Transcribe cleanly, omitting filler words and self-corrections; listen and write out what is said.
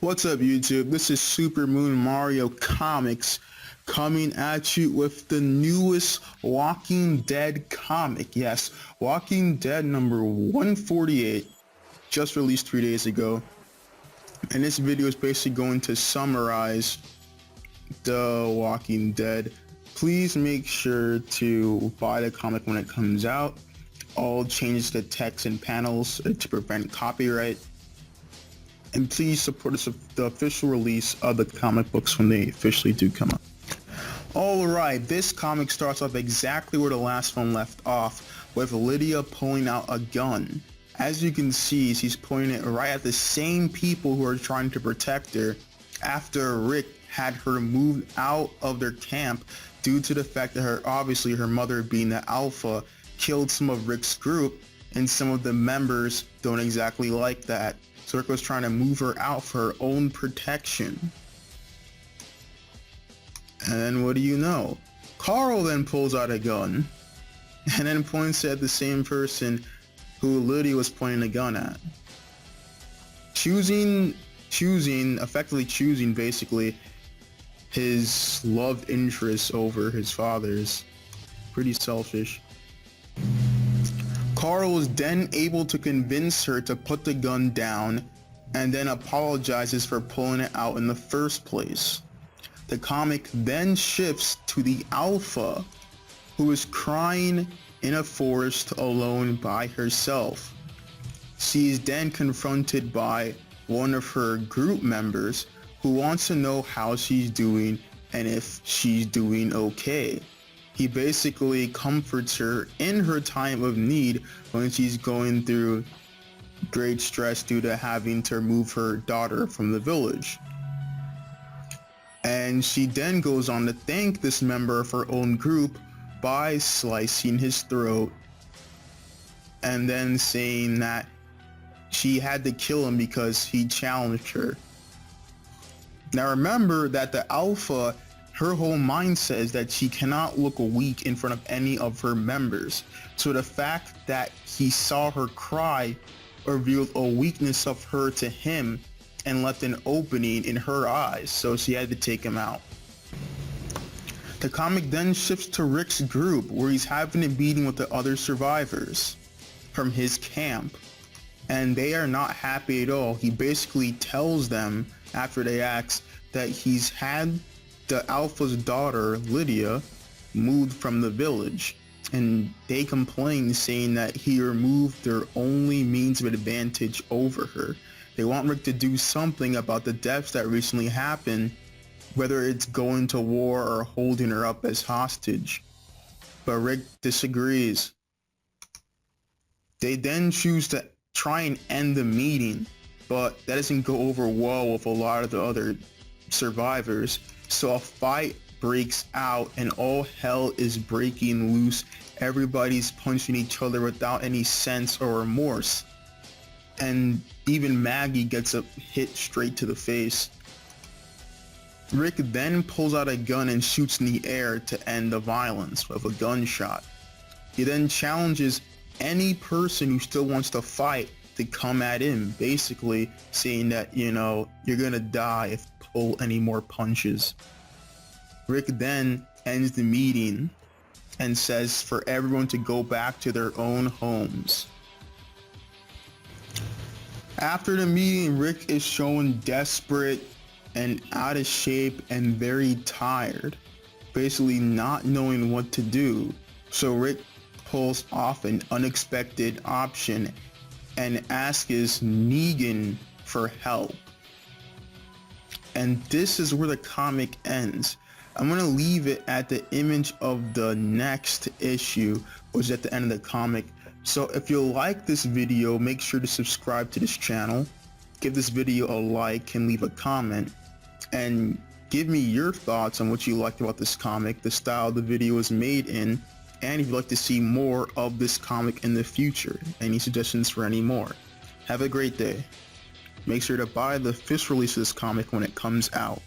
What's up, YouTube? This is Super Moon Mario Comics coming at you with the newest Walking Dead comic. Yes, Walking Dead number 148, just released 3 days ago. And this video is basically going to summarize the Walking Dead. Please make sure to buy the comic when it comes out. All changes to text and panels to prevent copyright. And please support the official release of the comic books when they officially do come out. Alright, this comic starts off exactly where the last one left off, with Lydia pulling out a gun. As you can see, she's pointing it right at the same people who are trying to protect her after Rick had her moved out of their camp due to the fact that her mother being the Alpha killed some of Rick's group, and some of the members don't exactly like that. So Rick was trying to move her out for her own protection. And then what do you know? Carl then pulls out a gun and then points at the same person who Lydia was pointing a gun at. Effectively choosing basically his love interest over his father's. Pretty selfish. Carl was then able to convince her to put the gun down and then apologizes for pulling it out in the first place. The comic then shifts to the Alpha, who is crying in a forest alone by herself. She is then confronted by one of her group members who wants to know how she's doing and if she's doing okay. He basically comforts her in her time of need when she's going through great stress due to having to remove her daughter from the village. And she then goes on to thank this member of her own group by slicing his throat and then saying that she had to kill him because he challenged her. Now remember that the Alpha, her whole mindset is that she cannot look weak in front of any of her members. So the fact that he saw her cry revealed a weakness of her to him and left an opening in her eyes, so she had to take him out. The comic then shifts to Rick's group, where he's having a meeting with the other survivors from his camp, and they are not happy at all. He basically tells them, after they ask, that he's had the Alpha's daughter, Lydia, moved from the village, and they complain, saying that he removed their only means of advantage over her. They want Rick to do something about the deaths that recently happened, whether it's going to war or holding her up as hostage. But Rick disagrees. They then choose to try and end the meeting, but that doesn't go over well with a lot of the other survivors. So a fight breaks out and all hell is breaking loose. Everybody's punching each other without any sense or remorse. And even Maggie gets a hit straight to the face. Rick then pulls out a gun and shoots in the air to end the violence with a gunshot. He then challenges any person who still wants to fight to come at him, basically saying that, you're gonna die if you pull any more punches. Rick then ends the meeting and says for everyone to go back to their own homes. After the meeting, Rick is shown desperate and out of shape and very tired, basically not knowing what to do. So Rick pulls off an unexpected option and asks Negan for help. And this is where the comic ends. I'm going to leave it at the image of the next issue, which is at the end of the comic. So if you like this video, make sure to subscribe to this channel, give this video a like and leave a comment, and give me your thoughts on what you liked about this comic, the style the video is made in, and if you'd like to see more of this comic in the future, any suggestions for any more. Have a great day. Make sure to buy the official release of this comic when it comes out.